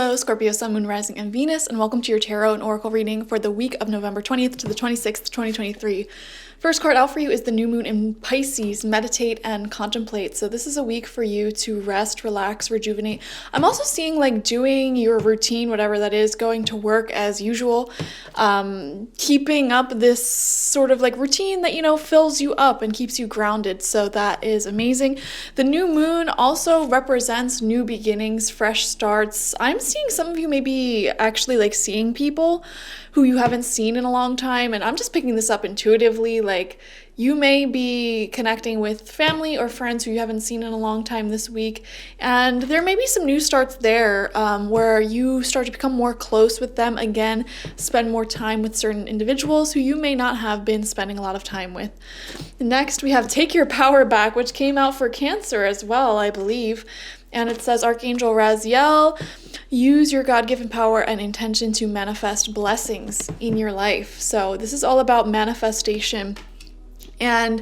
Hello, Scorpio, Sun, Moon, Rising, and Venus, and welcome to your Tarot and Oracle reading for the week of November 20th to the 26th, 2023. First card out for you is the new moon in Pisces, meditate and contemplate. So this is a week for you to rest, relax, rejuvenate. I'm also seeing like doing your routine, whatever that is, going to work as usual, keeping up this sort of like routine that, fills you up and keeps you grounded. So that is amazing. The new moon also represents new beginnings, fresh starts. I'm seeing some of you maybe actually like seeing people who you haven't seen in a long time, and I'm just picking this up intuitively. Like, you may be connecting with family or friends who you haven't seen in a long time this week, and there may be some new starts there where you start to become more close with them again, spend more time with certain individuals who you may not have been spending a lot of time with. Next, we have Take Your Power Back, which came out for Cancer as well, I believe. And it says, Archangel Raziel, use your God-given power and intention to manifest blessings in your life. So this is all about manifestation and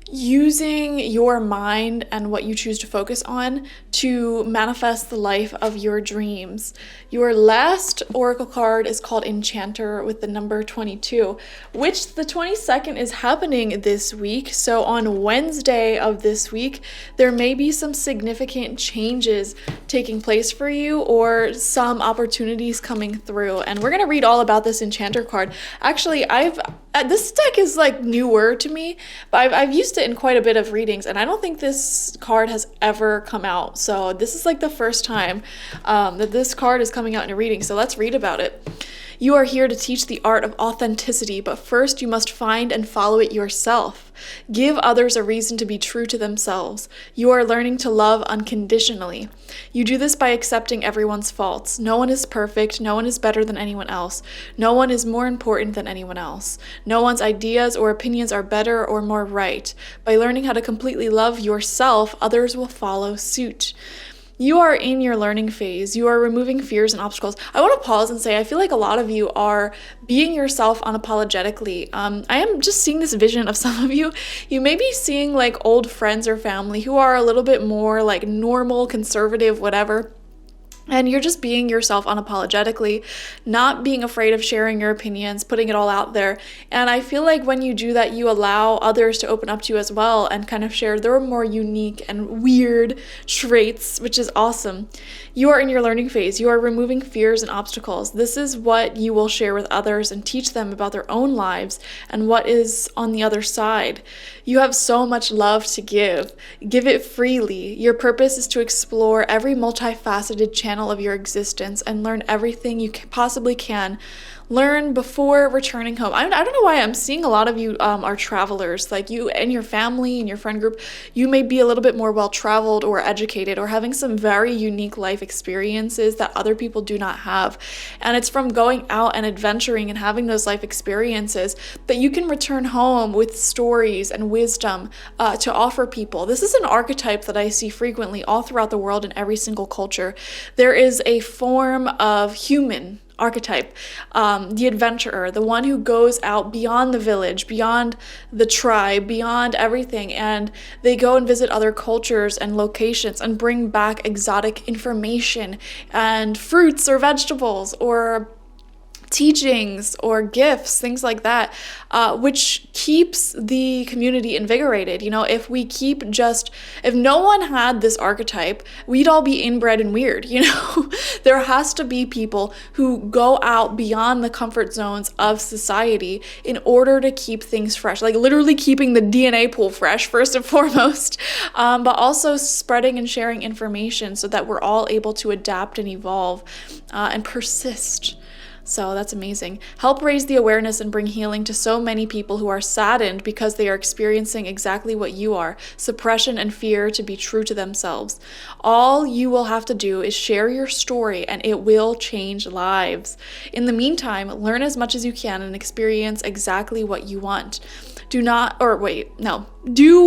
using your mind and what you choose to focus on to manifest the life of your dreams. Your last oracle card is called Enchanter with the number 22, which the 22nd is happening this week. So on Wednesday of this week, there may be some significant changes taking place for you or some opportunities coming through. And we're going to read all about this Enchanter card. Actually, this deck is like newer to me, but I've used it in quite a bit of readings, and I don't think this card has ever come out. So this is like the first time that this card is coming out in a reading. So let's read about it. You are here to teach the art of authenticity, but first you must find and follow it yourself. Give others a reason to be true to themselves. You are learning to love unconditionally. You do this by accepting everyone's faults. No one is perfect. No one is better than anyone else. No one is more important than anyone else. No one's ideas or opinions are better or more right. By learning how to completely love yourself, others will follow suit. You are in your learning phase. You are removing fears and obstacles. I want to pause and say, I feel like a lot of you are being yourself unapologetically. I am just seeing this vision of some of you. You may be seeing like old friends or family who are a little bit more like normal, conservative, whatever. And you're just being yourself unapologetically, not being afraid of sharing your opinions, putting it all out there. And I feel like when you do that, you allow others to open up to you as well and kind of share their more unique and weird traits, which is awesome. You are in your learning phase. You are removing fears and obstacles. This is what you will share with others and teach them about their own lives and what is on the other side. You have so much love to give. Give it freely. Your purpose is to explore every multifaceted channel of your existence and learn everything you possibly can. Learn before returning home. I don't know why I'm seeing a lot of you are travelers. Like you and your family and your friend group, you may be a little bit more well-traveled or educated or having some very unique life experiences that other people do not have. And it's from going out and adventuring and having those life experiences that you can return home with stories and wisdom to offer people. This is an archetype that I see frequently all throughout the world in every single culture. There is a form of human archetype, the adventurer, the one who goes out beyond the village, beyond the tribe, beyond everything, and they go and visit other cultures and locations and bring back exotic information and fruits or vegetables or teachings or gifts, things like that, which keeps the community invigorated. If no one had this archetype, we'd all be inbred and weird, There has to be people who go out beyond the comfort zones of society in order to keep things fresh, like literally keeping the DNA pool fresh, first and foremost, but also spreading and sharing information so that we're all able to adapt and evolve and persist. So that's amazing. Help raise the awareness and bring healing to so many people who are saddened because they are experiencing exactly what you are, suppression and fear to be true to themselves. All you will have to do is share your story and it will change lives. In the meantime, learn as much as you can and experience exactly what you want. Do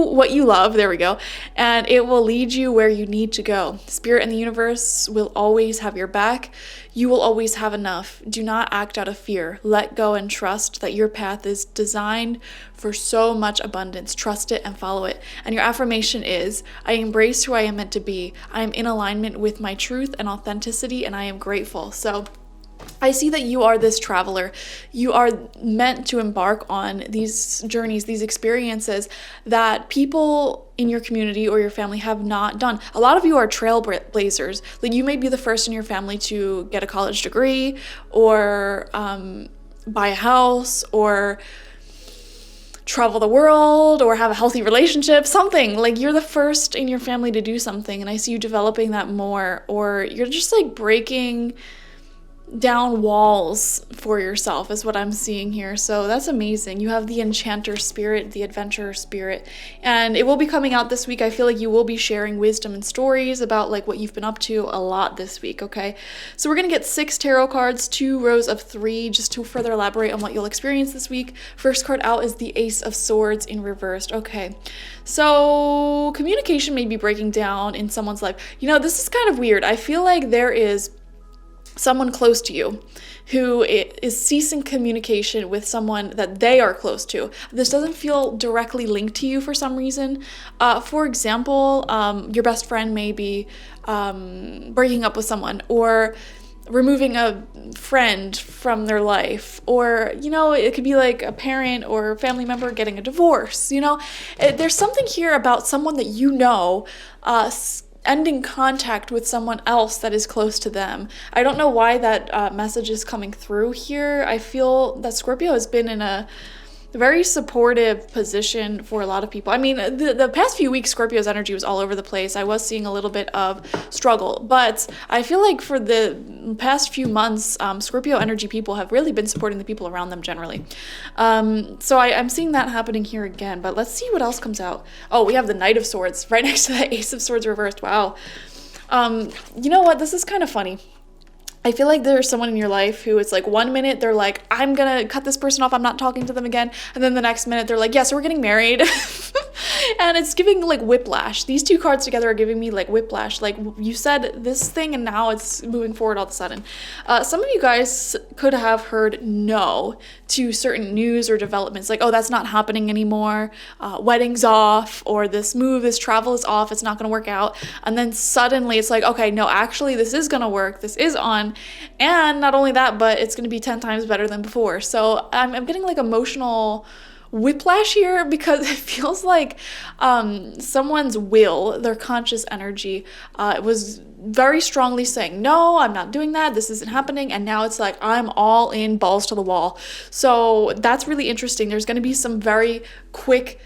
what you love, there we go, and it will lead you where you need to go. Spirit and the universe will always have your back. You will always have enough. Do not act out of fear. Let go and trust that your path is designed for so much abundance. Trust it and follow it. And your affirmation is, I embrace who I am meant to be. I am in alignment with my truth and authenticity, and I am grateful. So I see that you are this traveler. You are meant to embark on these journeys, these experiences that people in your community or your family have not done. A lot of you are trailblazers. Like, you may be the first in your family to get a college degree, or buy a house, or travel the world, or have a healthy relationship, something. Like, you're the first in your family to do something, and I see you developing that more. Or you're just like breaking down walls for yourself is what I'm seeing here. So that's amazing. You have the enchanter spirit, the adventurer spirit, and it will be coming out this week. I feel like you will be sharing wisdom and stories about like what you've been up to a lot this week. Okay, so we're gonna get 6 tarot cards, 2 rows of 3, just to further elaborate on what you'll experience this week. First card out is the Ace of Swords in reversed. Okay, so communication may be breaking down in someone's life. You know, this is kind of weird. I feel like there is someone close to you who is ceasing communication with someone that they are close to. This doesn't feel directly linked to you for some reason. For example, your best friend may be breaking up with someone, or removing a friend from their life, or, you know, it could be like a parent or family member getting a divorce. You know, there's something here about someone that you know ending contact with someone else that is close to them. I don't know why that message is coming through here. I feel that Scorpio has been in a very supportive position for a lot of people. I mean, the past few weeks, Scorpio's energy was all over the place. I was seeing a little bit of struggle, but I feel like for the past few months, Scorpio energy people have really been supporting the people around them generally. So I'm seeing that happening here again, but let's see what else comes out. Oh, we have the Knight of Swords right next to the Ace of Swords reversed. Wow. You know what? This is kind of funny. I feel like there's someone in your life who it's like, one minute they're like, I'm gonna cut this person off, I'm not talking to them again, and then the next minute they're like, yes, we're getting married. And it's giving like whiplash. These 2 cards together are giving me like whiplash. Like, you said this thing and now it's moving forward all of a sudden. Some of you guys could have heard no to certain news or developments, like, oh, that's not happening anymore, wedding's off, or this travel is off, it's not gonna work out. And then suddenly it's like, okay, no, actually this is gonna work, this is on. And not only that, but it's going to be 10 times better than before. So I'm getting like emotional whiplash here, because it feels like someone's will, their conscious energy, was very strongly saying, no, I'm not doing that, this isn't happening. And now it's like, I'm all in, balls to the wall. So that's really interesting. There's going to be some very quick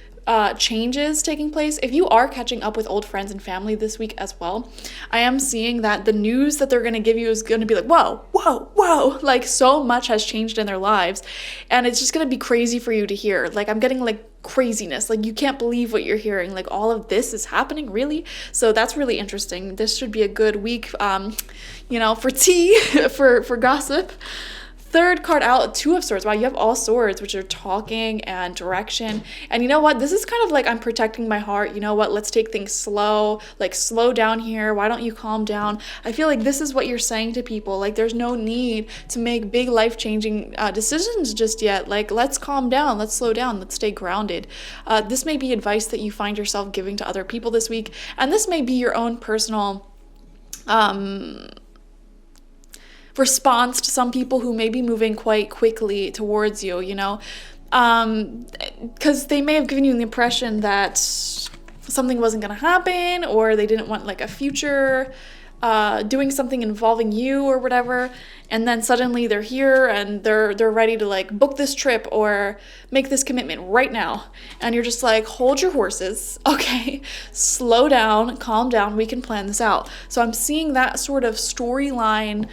changes taking place. If you are catching up with old friends and family this week as well, I am seeing that the news that they're going to give you is going to be like, whoa, whoa, whoa, like so much has changed in their lives, and it's just going to be crazy for you to hear. Like, I'm getting like craziness, like you can't believe what you're hearing, like all of this is happening, really? So that's really interesting. This should be a good week, you know, for tea, for gossip. Third card out, 2 of Swords. Wow, you have all swords, which are talking and direction. And you know what? This is kind of like, I'm protecting my heart. You know what? Let's take things slow. Like, slow down here. Why don't you calm down? I feel like this is what you're saying to people. Like, there's no need to make big life-changing decisions just yet. Like, let's calm down. Let's slow down. Let's stay grounded. This may be advice that you find yourself giving to other people this week. And this may be your own personal response to some people who may be moving quite quickly towards you, you know, because they may have given you the impression that something wasn't going to happen, or they didn't want like a future doing something involving you or whatever, and then suddenly they're here and they're ready to like book this trip or make this commitment right now, and you're just like, hold your horses, okay, slow down, calm down, we can plan this out. So I'm seeing that sort of storyline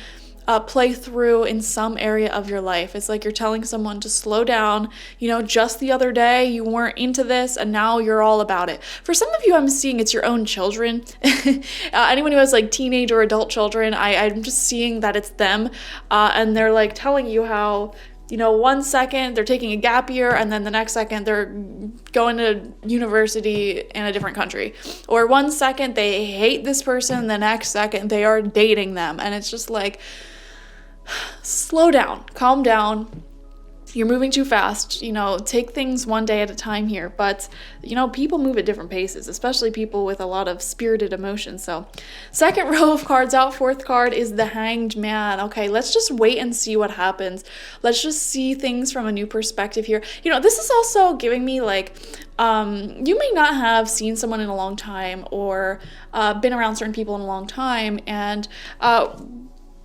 play through in some area of your life. It's like you're telling someone to slow down. You know, just the other day you weren't into this and now you're all about it. For some of you, I'm seeing it's your own children. Anyone who has like teenage or adult children, I'm just seeing that it's them, and they're like telling you how, you know, 1 second they're taking a gap year and then the next second they're going to university in a different country. Or 1 second they hate this person, the next second they are dating them. And it's just like, slow down, calm down. You're moving too fast, take things one day at a time here. But, people move at different paces, especially people with a lot of spirited emotions. So second row of cards out, fourth card is the Hanged Man. Okay, let's just wait and see what happens. Let's just see things from a new perspective here. This is also giving me like, you may not have seen someone in a long time or been around certain people in a long time. And,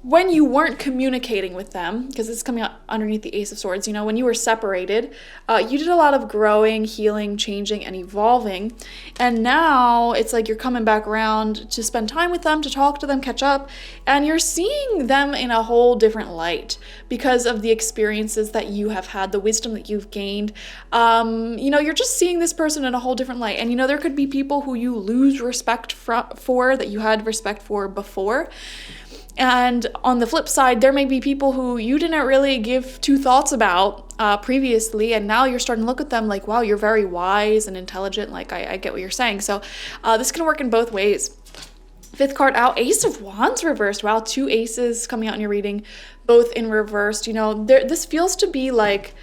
when you weren't communicating with them, because it's coming out underneath the Ace of Swords, when you were separated, you did a lot of growing, healing, changing, and evolving. And now it's like you're coming back around to spend time with them, to talk to them, catch up, and you're seeing them in a whole different light because of the experiences that you have had, the wisdom that you've gained. You're just seeing this person in a whole different light. And, there could be people who you lose respect for that you had respect for before. And on the flip side, there may be people who you didn't really give two thoughts about previously, and now you're starting to look at them like, wow, you're very wise and intelligent. Like, I get what you're saying. So this can work in both ways. Fifth card out, Ace of Wands reversed. Wow, 2 aces coming out in your reading, both in reversed. This feels to be like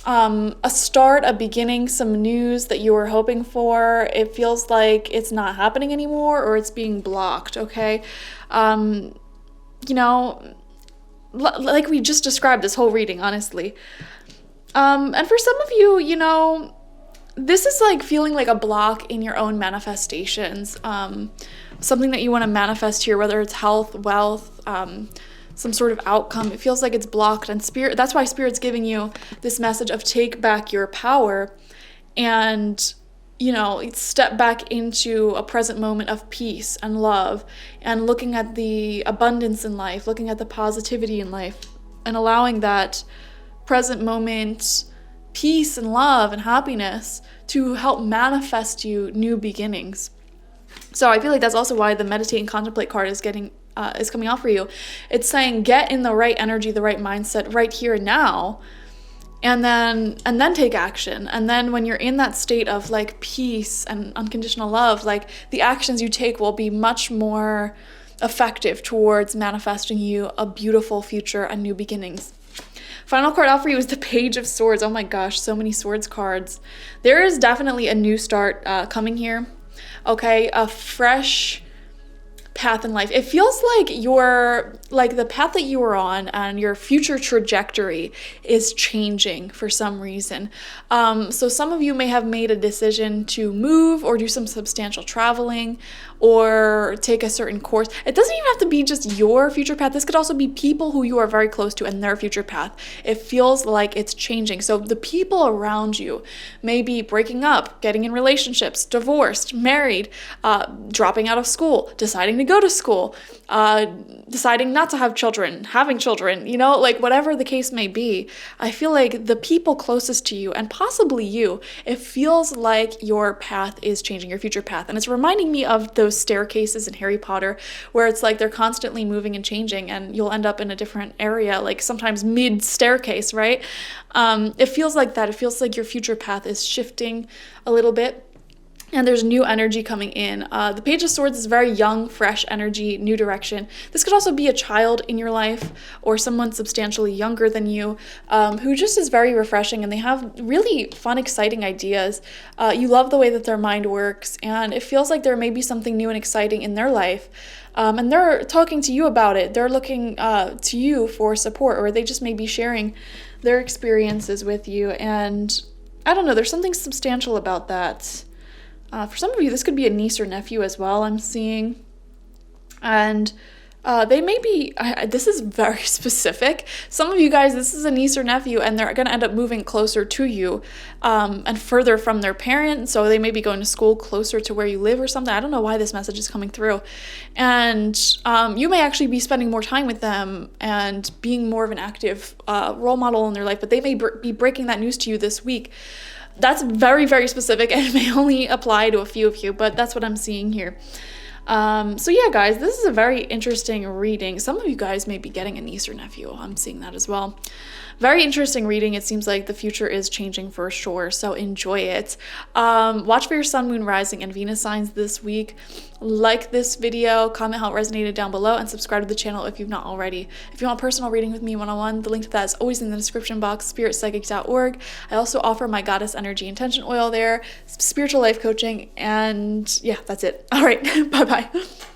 a start, a beginning, some news that you were hoping for. It feels like it's not happening anymore, or it's being blocked, okay? Like we just described this whole reading, honestly. And for some of you, this is like feeling like a block in your own manifestations. Something that you want to manifest here, whether it's health, wealth, some sort of outcome. It feels like it's blocked, and that's why Spirit's giving you this message of take back your power and step back into a present moment of peace and love, and looking at the abundance in life, looking at the positivity in life, and allowing that present moment peace and love and happiness to help manifest you new beginnings. So I feel like that's also why the meditate and contemplate card is coming out for you. It's saying get in the right energy, the right mindset right here and now. And then take action. And then when you're in that state of like peace and unconditional love, like the actions you take will be much more effective towards manifesting you a beautiful future and new beginnings. Final card out for you is the Page of Swords. Oh my gosh, so many swords cards. There is definitely a new start coming here. Okay, a fresh path in life. It feels like the path that you were on and your future trajectory is changing for some reason. So some of you may have made a decision to move or do some substantial traveling or take a certain course. It doesn't even have to be just your future path. This could also be people who you are very close to and their future path. It feels like it's changing. So the people around you may be breaking up, getting in relationships, divorced, married, dropping out of school, deciding to go to school, deciding not to have children, having children, whatever the case may be. I feel like the people closest to you, and possibly you, it feels like your path is changing, your future path. And it's reminding me of those staircases in Harry Potter, where it's like they're constantly moving and changing, and you'll end up in a different area, like sometimes mid-staircase, right? It feels like that. It feels like your future path is shifting a little bit. And there's new energy coming in. The Page of Swords is very young, fresh energy, new direction. This could also be a child in your life or someone substantially younger than you who just is very refreshing, and they have really fun, exciting ideas. You love the way that their mind works, and it feels like there may be something new and exciting in their life. And they're talking to you about it. They're looking to you for support, or they just may be sharing their experiences with you. And I don't know, there's something substantial about that. For some of you, this could be a niece or nephew as well, I'm seeing. And they may be, this is very specific. Some of you guys, this is a niece or nephew, and they're going to end up moving closer to you and further from their parents. So they may be going to school closer to where you live or something. I don't know why this message is coming through. And you may actually be spending more time with them and being more of an active role model in their life, but they may be breaking that news to you this week. That's very, very specific, and it may only apply to a few of you, but that's what I'm seeing here. So yeah, guys, this is a very interesting reading. Some of you guys may be getting a niece or nephew. I'm seeing that as well. very interesting reading. It seems like the future is changing for sure, so enjoy it. Watch for your sun, moon, rising, and Venus signs this week. Like this video, comment how it resonated down below, and subscribe to the channel if you've not already. If you want personal reading with me one-on-one, the link to that is always in the description box, spiritpsychic.org. I also offer my Goddess Energy Intention Oil there, spiritual life coaching, and yeah, that's it. All right, bye-bye.